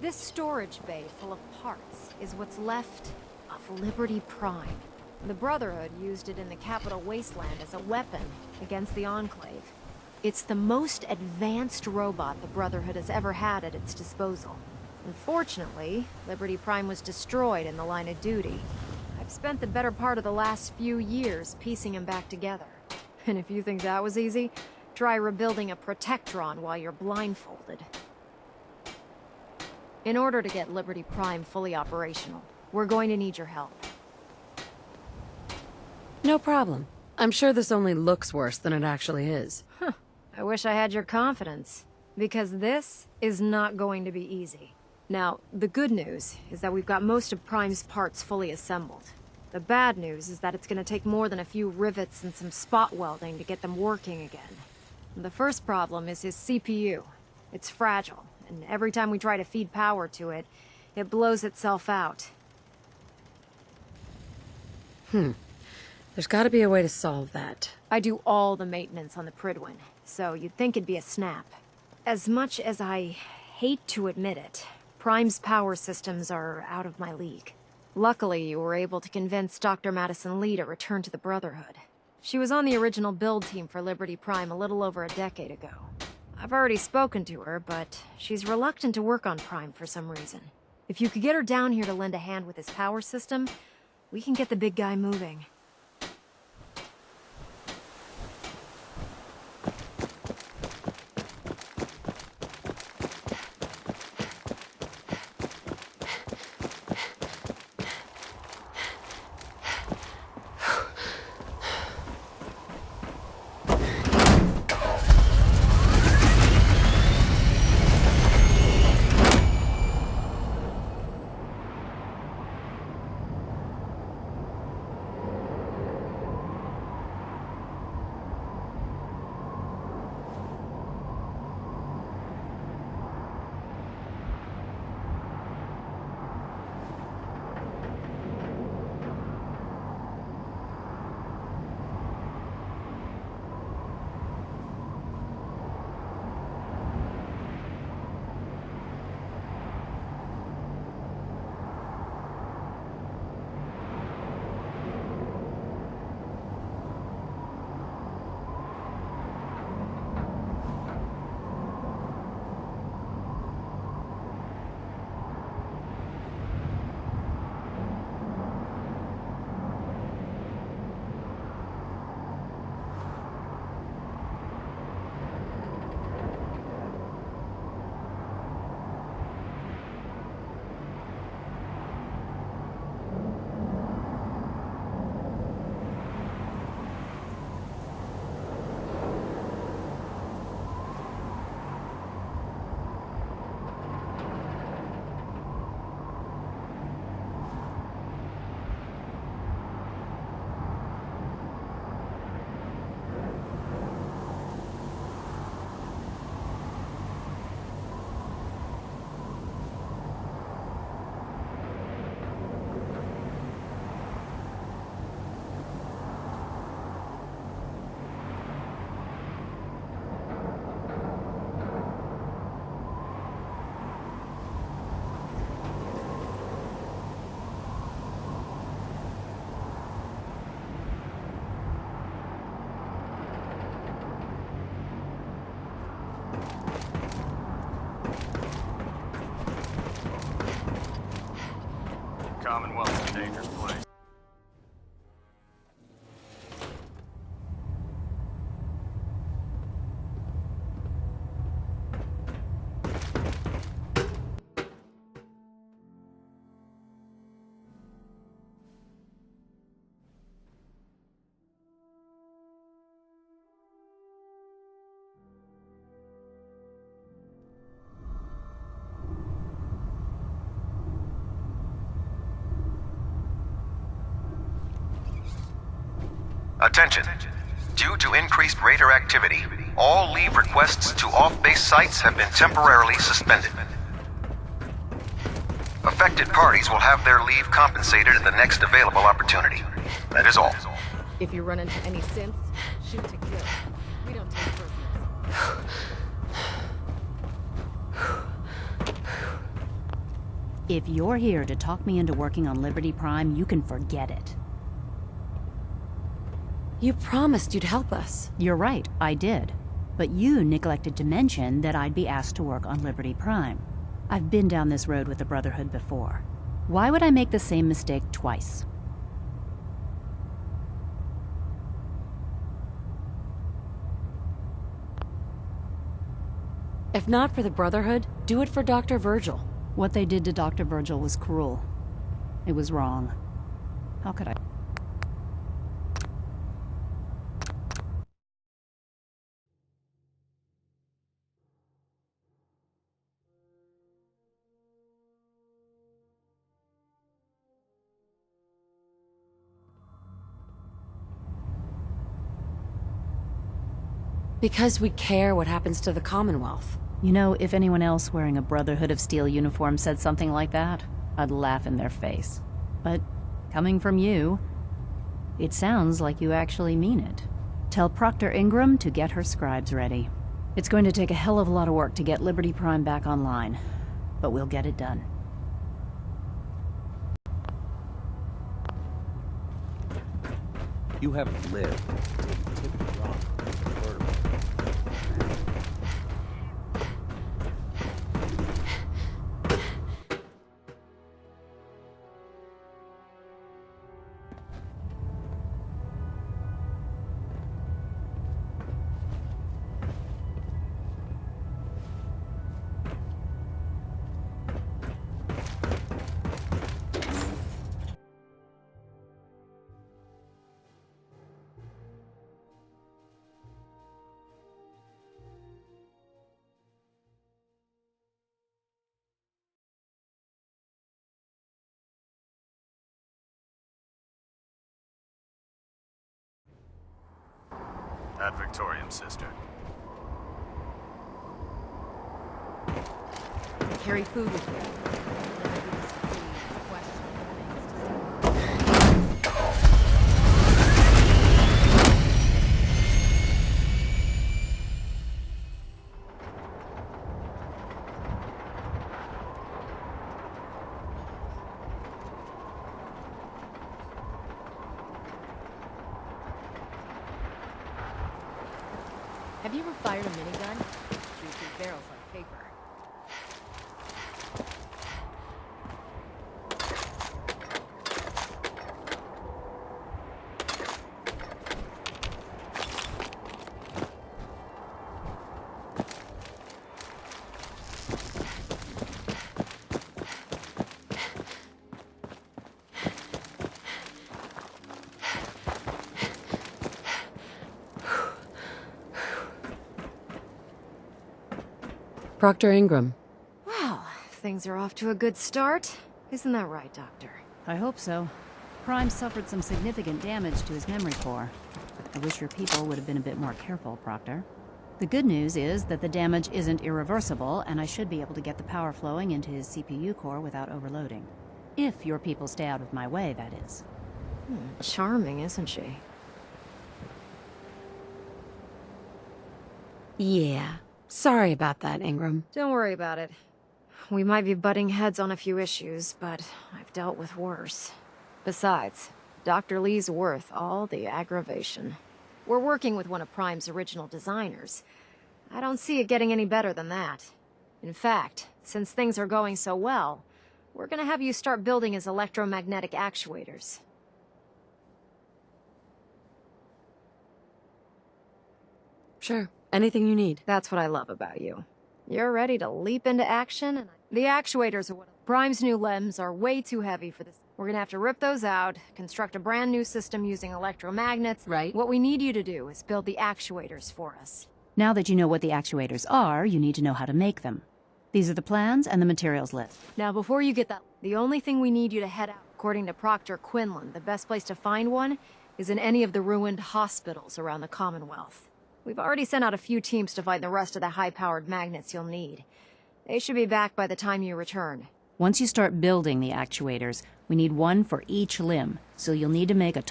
This storage bay full of parts is what's left of Liberty Prime. The Brotherhood used it in the Capital Wasteland as a weapon against the Enclave. It's the most advanced robot the Brotherhood has ever had at its disposal. Unfortunately, Liberty Prime was destroyed in the line of duty. I've spent the better part of the last few years piecing him back together. And if you think that was easy, try rebuilding a Protectron while you're blindfolded. In order to get Liberty Prime fully operational, we're going to need your help. No problem. I'm sure this only looks worse than it actually is. I wish I had your confidence, because this is not going to be easy. Now, the good news is that we've got most of Prime's parts fully assembled. The bad news is that it's going to take more than a few rivets and some spot welding to get them working again. The first problem is his CPU. It's fragile, and every time we try to feed power to it, it blows itself out. There's gotta be a way to solve that. I do all the maintenance on the Prydwen, so you'd think it'd be a snap. As much as I hate to admit it, Prime's power systems are out of my league. Luckily, you were able to convince Dr. Madison Lee to return to the Brotherhood. She was on the original build team for Liberty Prime a little over a decade ago. I've already spoken to her, but she's reluctant to work on Prime for some reason. If you could get her down here to lend a hand with his power system, we can get the big guy moving. Commonwealth's a dangerous place. Attention. Due to increased raider activity, all leave requests to off-base sites have been temporarily suspended. Affected parties will have their leave compensated at the next available opportunity. That is all. If you run into any synths, shoot to kill. We don't take prisoners. If you're here to talk me into working on Liberty Prime, you can forget it. You promised you'd help us. You're right, I did. But you neglected to mention that I'd be asked to work on Liberty Prime. I've been down this road with the Brotherhood before. Why would I make the same mistake twice? If not for the Brotherhood, do it for Dr. Virgil. What they did to Dr. Virgil was cruel. It was wrong. How could I? Because we care what happens to the Commonwealth. You know, if anyone else wearing a Brotherhood of Steel uniform said something like that, I'd laugh in their face. But coming from you, it sounds like you actually mean it. Tell Proctor Ingram to get her scribes ready. It's going to take a hell of a lot of work to get Liberty Prime back online, but we'll get it done. You haven't lived. Typical rock. Vertical. Ad Victorium, sister. Carry food with you. Have you ever fired a minigun? Shoots through barrels like paper. Proctor Ingram. Well, things are off to a good start. Isn't that right, Doctor? I hope so. Prime suffered some significant damage to his memory core. I wish your people would have been a bit more careful, Proctor. The good news is that the damage isn't irreversible, and I should be able to get the power flowing into his CPU core without overloading. If your people stay out of my way, that is. Charming, isn't she? Yeah. Sorry about that, Ingram. Don't worry about it. We might be butting heads on a few issues, but I've dealt with worse. Besides, Dr. Lee's worth all the aggravation. We're working with one of Prime's original designers. I don't see it getting any better than that. In fact, since things are going so well, we're gonna have you start building his electromagnetic actuators. Sure. Anything you need. That's what I love about you. You're ready to leap into action, and the actuators are what... Prime's new LEMs are way too heavy for this. We're gonna have to rip those out, construct a brand new system using electromagnets. Right. What we need you to do is build the actuators for us. Now that you know what the actuators are, you need to know how to make them. These are the plans and the materials list. Now, before you get that, the only thing we need you to head out, according to Proctor Quinlan, the best place to find one is in any of the ruined hospitals around the Commonwealth. We've already sent out a few teams to find the rest of the high-powered magnets you'll need. They should be back by the time you return. Once you start building the actuators, we need one for each limb, so you'll need to make a